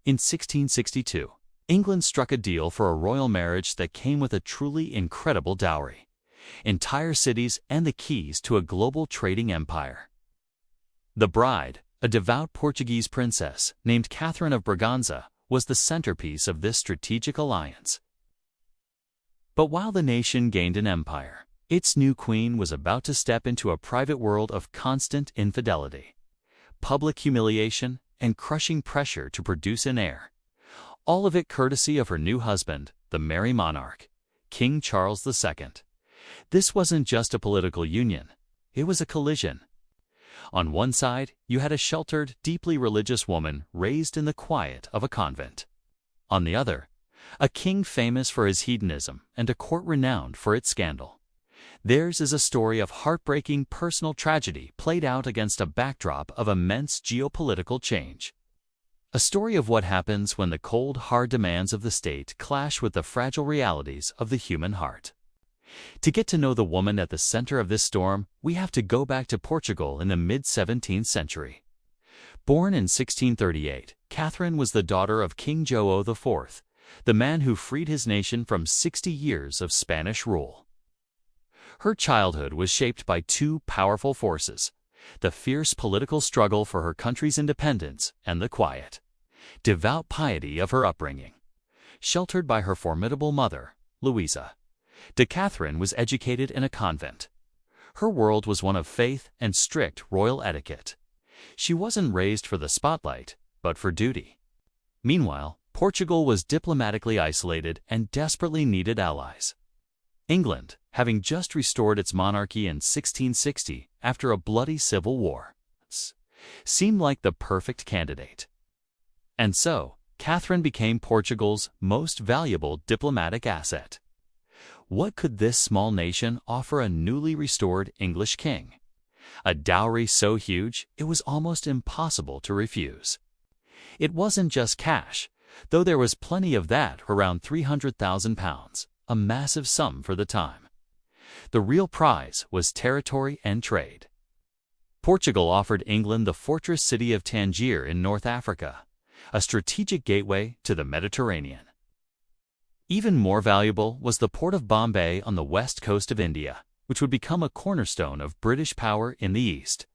In 1662, England struck a deal for a royal marriage that came with a truly incredible dowry, entire cities and the keys to a global trading empire. The bride, a devout Portuguese princess named Catherine of Braganza, was the centerpiece of this strategic alliance. But while the nation gained an empire, its new queen was about to step into a private world of constant infidelity, public humiliation, and crushing pressure to produce an heir. All of it courtesy of her new husband, the merry monarch, King Charles II. This wasn't just a political union, it was a collision. On one side, you had a sheltered, deeply religious woman raised in the quiet of a convent. On the other, a king famous for his hedonism and a court renowned for its scandal. Theirs is a story of heartbreaking personal tragedy played out against a backdrop of immense geopolitical change. A story of what happens when the cold, hard demands of the state clash with the fragile realities of the human heart. To get to know the woman at the center of this storm, we have to go back to Portugal in the mid-17th century. Born in 1638, Catherine was the daughter of King João IV, the man who freed his nation from 60 years of Spanish rule. Her childhood was shaped by two powerful forces: the fierce political struggle for her country's independence and the quiet, devout piety of her upbringing. Sheltered by her formidable mother, Louisa, Catherine was educated in a convent. Her world was one of faith and strict royal etiquette. She wasn't raised for the spotlight, but for duty. Meanwhile, Portugal was diplomatically isolated and desperately needed allies. England, having just restored its monarchy in 1660 after a bloody civil war, seemed like the perfect candidate. And so, Catherine became Portugal's most valuable diplomatic asset. What could this small nation offer a newly restored English king? A dowry so huge it was almost impossible to refuse. It wasn't just cash, though there was plenty of that, around £300,000, a massive sum for the time. The real prize was territory and trade. Portugal offered England the fortress city of Tangier in North Africa, a strategic gateway to the Mediterranean. Even more valuable was the port of Bombay on the west coast of India, which would become a cornerstone of British power in the East.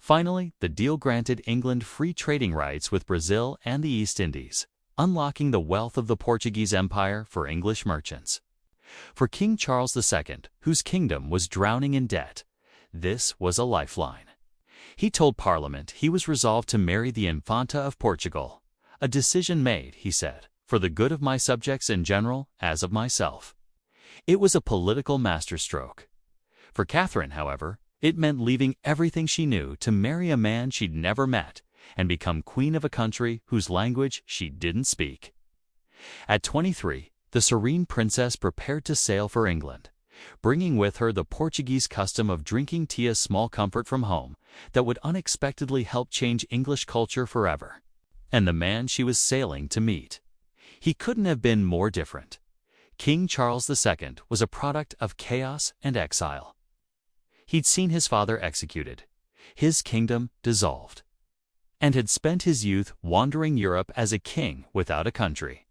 Finally, the deal granted England free trading rights with Brazil and the East Indies, unlocking the wealth of the Portuguese Empire for English merchants. For King Charles II, whose kingdom was drowning in debt, this was a lifeline. He told Parliament he was resolved to marry the Infanta of Portugal, a decision made, he said, for the good of my subjects in general as of myself. It was a political masterstroke. For Catherine, however, it meant leaving everything she knew to marry a man she'd never met and become queen of a country whose language she didn't speak. At 23, the serene princess prepared to sail for England, bringing with her the Portuguese custom of drinking tea, a small comfort from home that would unexpectedly help change English culture forever. And the man she was sailing to meet, he couldn't have been more different. King Charles II was a product of chaos and exile. He'd seen his father executed, his kingdom dissolved, and had spent his youth wandering Europe as a king without a country.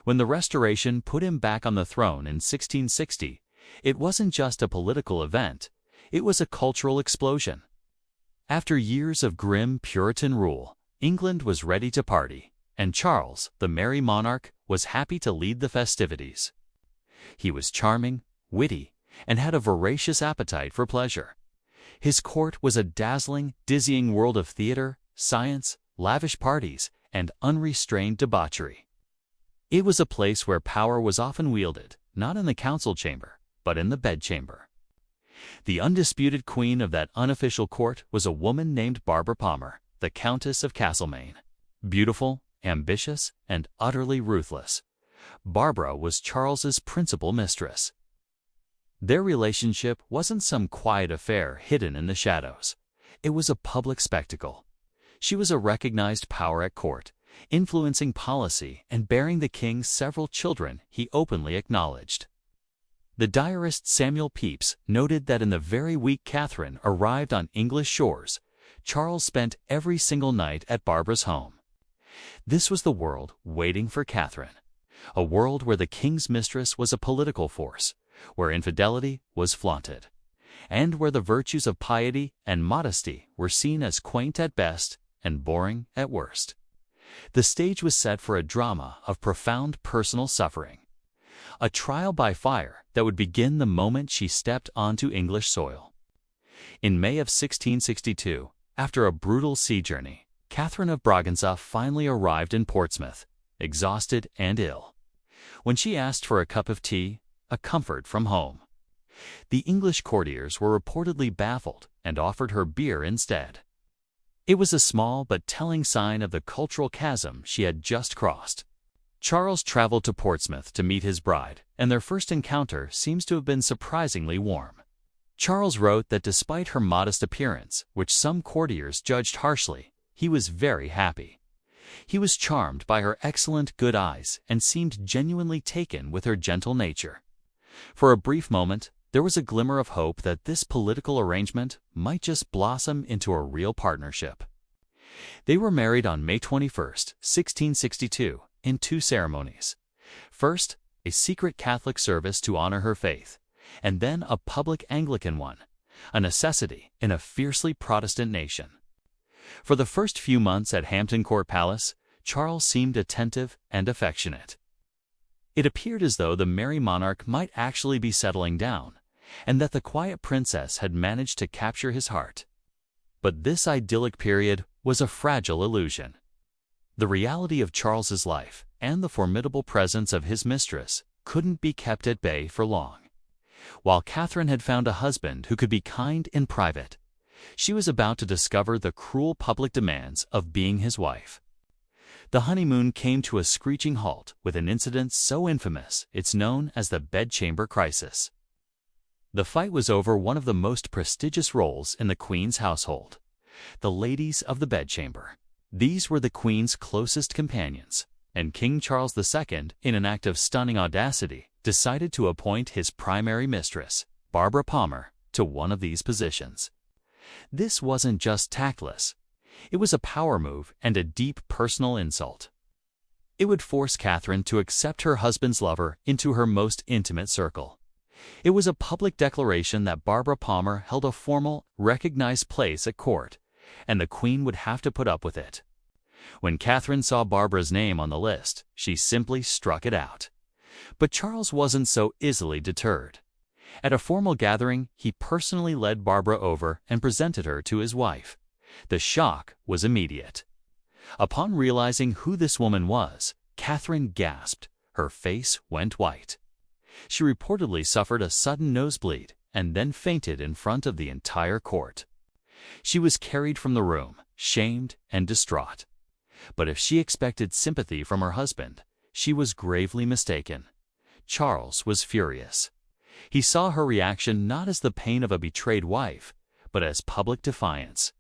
When the Restoration put him back on the throne in 1660, it wasn't just a political event, it was a cultural explosion. After years of grim Puritan rule, England was ready to party, and Charles, the merry monarch, was happy to lead the festivities. He was charming, witty, and had a voracious appetite for pleasure. His court was a dazzling, dizzying world of theater, science, lavish parties, and unrestrained debauchery. It was a place where power was often wielded, not in the council chamber, but in the bedchamber. The undisputed queen of that unofficial court was a woman named Barbara Palmer, the Countess of Castlemaine. Beautiful, ambitious, and utterly ruthless, Barbara was Charles's principal mistress. Their relationship wasn't some quiet affair hidden in the shadows. It was a public spectacle. She was a recognized power at court, influencing policy and bearing the king several children he openly acknowledged. The diarist Samuel Pepys noted that in the very week Catherine arrived on English shores, Charles spent every single night at Barbara's home. This was the world waiting for Catherine, a world where the king's mistress was a political force, where infidelity was flaunted, and where the virtues of piety and modesty were seen as quaint at best and boring at worst. The stage was set for a drama of profound personal suffering, a trial by fire that would begin the moment she stepped onto English soil. In May of 1662, after a brutal sea journey, Catherine of Braganza finally arrived in Portsmouth, exhausted and ill. When she asked for a cup of tea, a comfort from home, the English courtiers were reportedly baffled and offered her beer instead. It was a small but telling sign of the cultural chasm she had just crossed. Charles traveled to Portsmouth to meet his bride, and their first encounter seems to have been surprisingly warm. Charles wrote that despite her modest appearance, which some courtiers judged harshly, he was very happy. He was charmed by her excellent good eyes and seemed genuinely taken with her gentle nature. For a brief moment, there was a glimmer of hope that this political arrangement might just blossom into a real partnership. They were married on May 21, 1662, in two ceremonies. First, a secret Catholic service to honor her faith, and then a public Anglican one, a necessity in a fiercely Protestant nation. For the first few months at Hampton Court Palace, Charles seemed attentive and affectionate. It appeared as though the merry monarch might actually be settling down, and that the quiet princess had managed to capture his heart. But this idyllic period was a fragile illusion. The reality of Charles's life and the formidable presence of his mistress couldn't be kept at bay for long. While Catherine had found a husband who could be kind in private, she was about to discover the cruel public demands of being his wife. The honeymoon came to a screeching halt with an incident so infamous it's known as the bedchamber crisis. The fight was over one of the most prestigious roles in the Queen's household, the ladies of the bedchamber. These were the Queen's closest companions, and King Charles II, in an act of stunning audacity, decided to appoint his primary mistress, Barbara Palmer, to one of these positions. This wasn't just tactless. It was a power move and a deep personal insult. It would force Catherine to accept her husband's lover into her most intimate circle. It was a public declaration that Barbara Palmer held a formal, recognized place at court, and the Queen would have to put up with it. When Catherine saw Barbara's name on the list, she simply struck it out. But Charles wasn't so easily deterred. At a formal gathering, he personally led Barbara over and presented her to his wife. The shock was immediate. Upon realizing who this woman was, Catherine gasped. Her face went white. She reportedly suffered a sudden nosebleed and then fainted in front of the entire court. She was carried from the room, shamed and distraught. But if she expected sympathy from her husband, she was gravely mistaken. Charles was furious. He saw her reaction not as the pain of a betrayed wife, but as public defiance.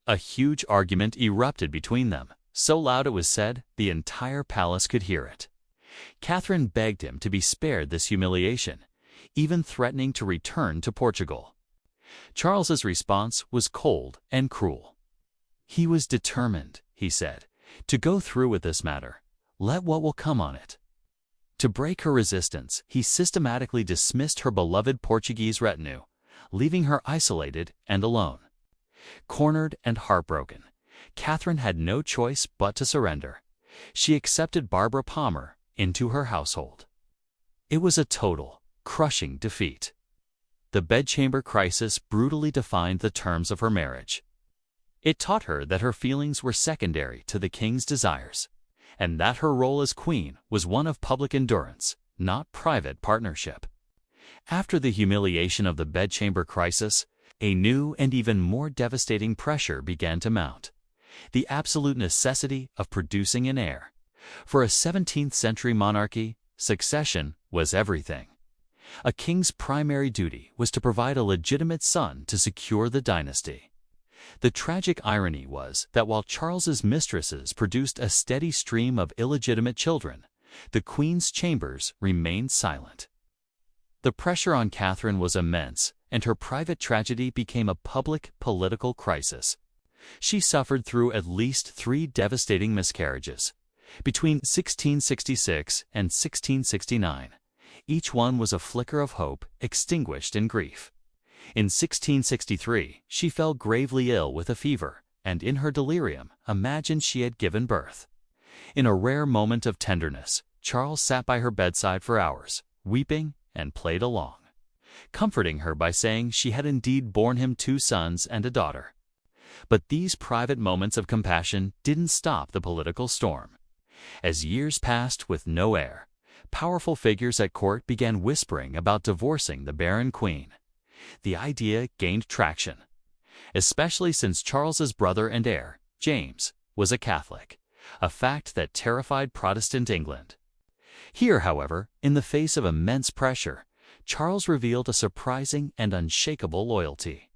A huge argument erupted between them, so loud it was said the entire palace could hear it. Catherine begged him to be spared this humiliation, even threatening to return to Portugal. Charles's response was cold and cruel. He was determined, he said, to go through with this matter, let what will come on it. To break her resistance, he systematically dismissed her beloved Portuguese retinue, leaving her isolated and alone. Cornered and heartbroken, Catherine had no choice but to surrender. She accepted Barbara Palmer into her household. It was a total, crushing defeat. The bedchamber crisis brutally defined the terms of her marriage. It taught her that her feelings were secondary to the king's desires, and that her role as queen was one of public endurance, not private partnership. After the humiliation of the bedchamber crisis, a new and even more devastating pressure began to mount: the absolute necessity of producing an heir. For a 17th-century monarchy, succession was everything. A king's primary duty was to provide a legitimate son to secure the dynasty. The tragic irony was that while Charles's mistresses produced a steady stream of illegitimate children, the Queen's chambers remained silent. The pressure on Catherine was immense, and her private tragedy became a public political crisis. She suffered through at least 3 devastating miscarriages. Between 1666 and 1669, each one was a flicker of hope extinguished in grief. In 1663, she fell gravely ill with a fever, and in her delirium imagined she had given birth. In a rare moment of tenderness, Charles sat by her bedside for hours, weeping and played along, comforting her by saying she had indeed borne him 2 sons and a daughter. But these private moments of compassion didn't stop the political storm. As years passed with no heir, powerful figures at court began whispering about divorcing the barren queen. The idea gained traction, especially since Charles's brother and heir, James, was a Catholic, a fact that terrified Protestant England. Here, however, in the face of immense pressure, Charles revealed a surprising and unshakable loyalty.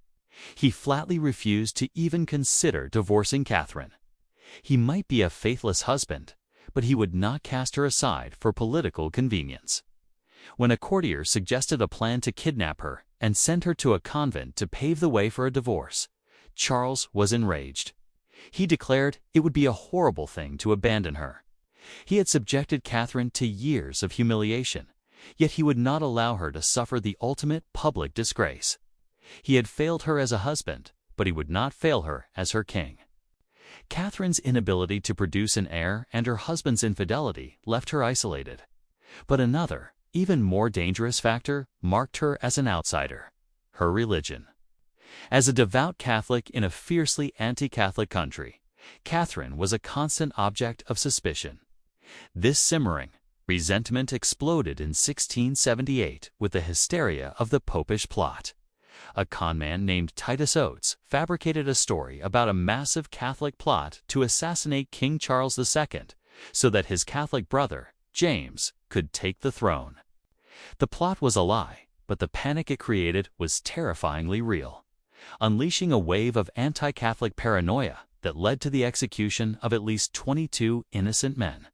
He flatly refused to even consider divorcing Catherine. He might be a faithless husband, but he would not cast her aside for political convenience. When a courtier suggested a plan to kidnap her and send her to a convent to pave the way for a divorce, Charles was enraged. He declared it would be a horrible thing to abandon her. He had subjected Catherine to years of humiliation, yet he would not allow her to suffer the ultimate public disgrace. He had failed her as a husband, but he would not fail her as her king. Catherine's inability to produce an heir and her husband's infidelity left her isolated. But another, even more dangerous factor marked her as an outsider: her religion. As a devout Catholic in a fiercely anti-Catholic country, Catherine was a constant object of suspicion. This simmering resentment exploded in 1678 with the hysteria of the Popish plot. A conman named Titus Oates fabricated a story about a massive Catholic plot to assassinate King Charles II so that his Catholic brother, James, could take the throne. The plot was a lie, but the panic it created was terrifyingly real, unleashing a wave of anti-Catholic paranoia that led to the execution of at least 22 innocent men.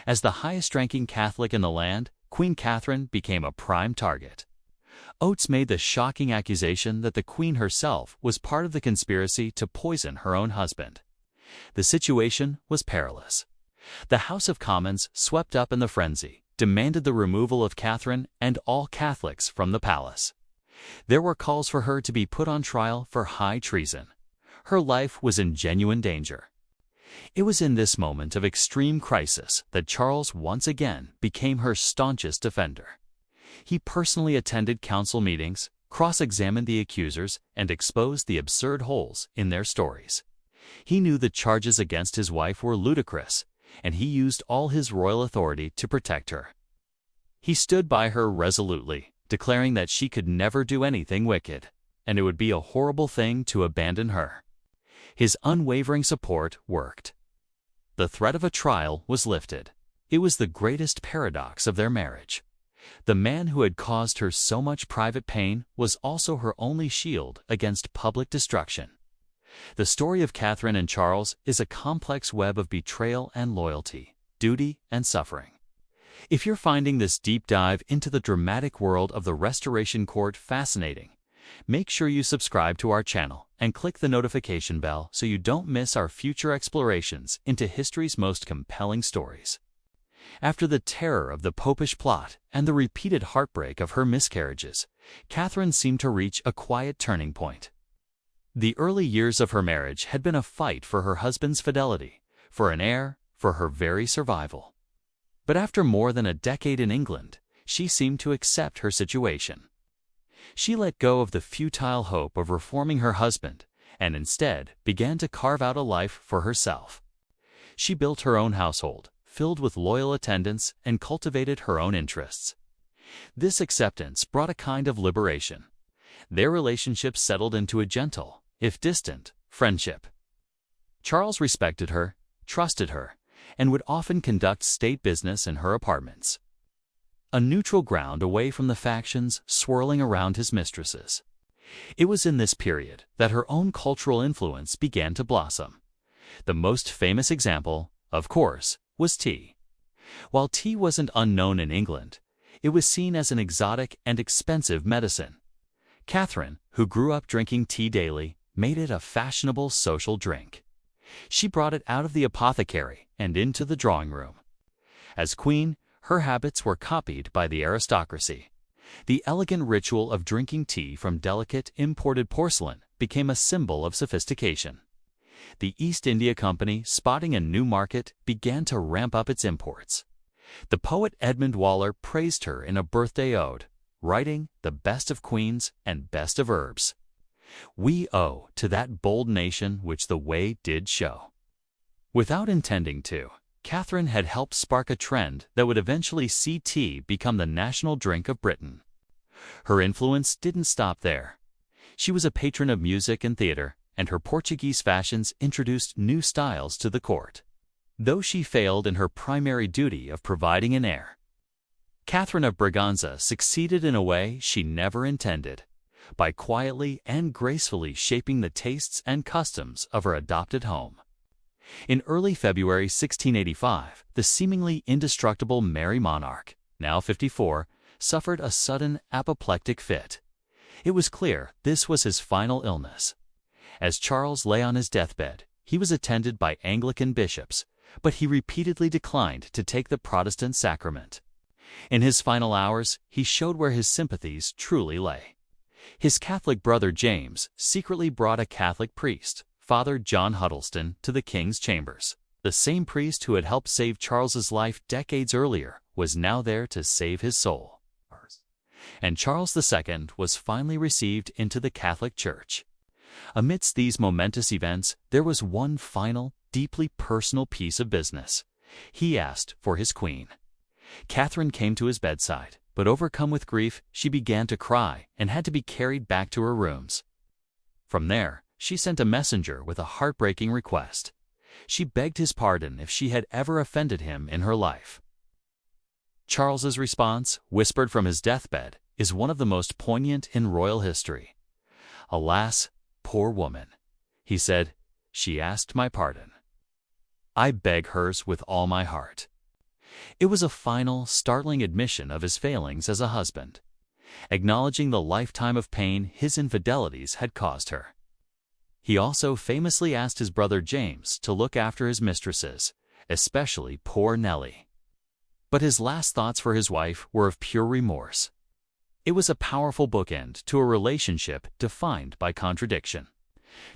As the highest-ranking Catholic in the land, Queen Catherine became a prime target. Oates made the shocking accusation that the Queen herself was part of the conspiracy to poison her own husband. The situation was perilous. The House of Commons, swept up in the frenzy, demanded the removal of Catherine and all Catholics from the palace. There were calls for her to be put on trial for high treason. Her life was in genuine danger. It was in this moment of extreme crisis that Charles once again became her staunchest defender. He personally attended council meetings, cross-examined the accusers, and exposed the absurd holes in their stories. He knew the charges against his wife were ludicrous, and he used all his royal authority to protect her. He stood by her resolutely, declaring that she could never do anything wicked, and it would be a horrible thing to abandon her. His unwavering support worked. The threat of a trial was lifted. It was the greatest paradox of their marriage. The man who had caused her so much private pain was also her only shield against public destruction. The story of Catherine and Charles is a complex web of betrayal and loyalty, duty and suffering. If you're finding this deep dive into the dramatic world of the Restoration Court fascinating, make sure you subscribe to our channel and click the notification bell so you don't miss our future explorations into history's most compelling stories. After the terror of the Popish plot and the repeated heartbreak of her miscarriages, Catherine seemed to reach a quiet turning point. The early years of her marriage had been a fight for her husband's fidelity, for an heir, for her very survival. But after more than a decade in England, she seemed to accept her situation. She let go of the futile hope of reforming her husband and instead began to carve out a life for herself. She built her own household, filled with loyal attendants, and cultivated her own interests. This acceptance brought a kind of liberation. Their relationship settled into a gentle, if distant, friendship. Charles respected her, trusted her, and would often conduct state business in her apartments, a neutral ground away from the factions swirling around his mistresses. It was in this period that her own cultural influence began to blossom. The most famous example, of course, was tea. While tea wasn't unknown in England, it was seen as an exotic and expensive medicine. Catherine, who grew up drinking tea daily, made it a fashionable social drink. She brought it out of the apothecary and into the drawing room. As queen, her habits were copied by the aristocracy. The elegant ritual of drinking tea from delicate imported porcelain became a symbol of sophistication. The East India Company, spotting a new market, began to ramp up its imports. The poet Edmund Waller praised her in a birthday ode, writing, "The best of queens and best of herbs we owe to that bold nation which the way did show." Without intending to, Catherine had helped spark a trend that would eventually see tea become the national drink of Britain. Her influence didn't stop there. She was a patron of music and theater, and her Portuguese fashions introduced new styles to the court. Though she failed in her primary duty of providing an heir, Catherine of Braganza succeeded in a way she never intended, by quietly and gracefully shaping the tastes and customs of her adopted home. In early February 1685, the seemingly indestructible Mary monarch, now 54, suffered a sudden apoplectic fit. It was clear this was his final illness. As Charles lay on his deathbed, he was attended by Anglican bishops, but he repeatedly declined to take the Protestant sacrament. In his final hours, he showed where his sympathies truly lay. His Catholic brother James secretly brought a Catholic priest, Father John Huddleston, to the king's chambers. The same priest who had helped save Charles's life decades earlier was now there to save his soul. And Charles II was finally received into the Catholic Church. Amidst these momentous events, there was one final, deeply personal piece of business. He asked for his queen. Catherine came to his bedside, but overcome with grief, she began to cry and had to be carried back to her rooms. From there, she sent a messenger with a heartbreaking request. She begged his pardon if she had ever offended him in her life. Charles's response, whispered from his deathbed, is one of the most poignant in royal history. "Alas, poor woman," he said, "she asked my pardon. I beg hers with all my heart." It was a final, startling admission of his failings as a husband, acknowledging the lifetime of pain his infidelities had caused her. He also famously asked his brother James to look after his mistresses, especially poor Nellie. But his last thoughts for his wife were of pure remorse. It was a powerful bookend to a relationship defined by contradiction.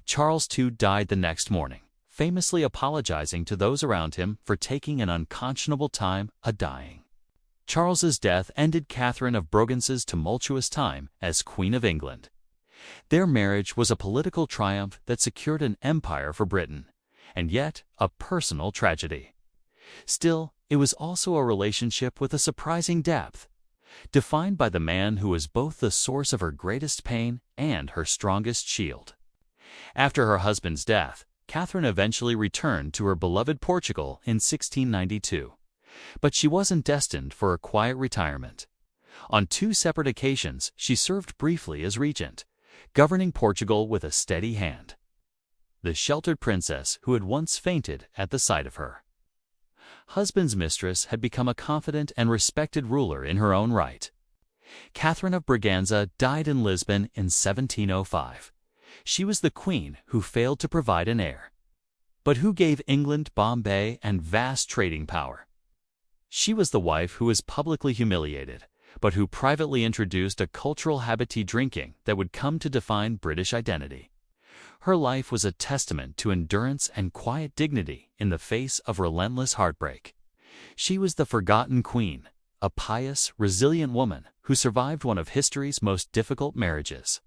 Charles too died the next morning, famously apologizing to those around him for taking an unconscionable time a-dying. Charles's death ended Catherine of Braganza's tumultuous time as Queen of England. Their marriage was a political triumph that secured an empire for Britain, and yet a personal tragedy. Still, it was also a relationship with a surprising depth, defined by the man who was both the source of her greatest pain and her strongest shield. After her husband's death, Catherine eventually returned to her beloved Portugal in 1692. But she wasn't destined for a quiet retirement. On 2 separate occasions, she served briefly as regent, governing Portugal with a steady hand. The sheltered princess who had once fainted at the sight of her husband's mistress had become a confident and respected ruler in her own right. Catherine of Braganza died in Lisbon in 1705. She was the queen who failed to provide an heir. But who gave England Bombay and vast trading power? She was the wife who was publicly humiliated, but who privately introduced a cultural habit to drinking that would come to define British identity. Her life was a testament to endurance and quiet dignity in the face of relentless heartbreak. She was the forgotten queen, a pious, resilient woman who survived one of history's most difficult marriages.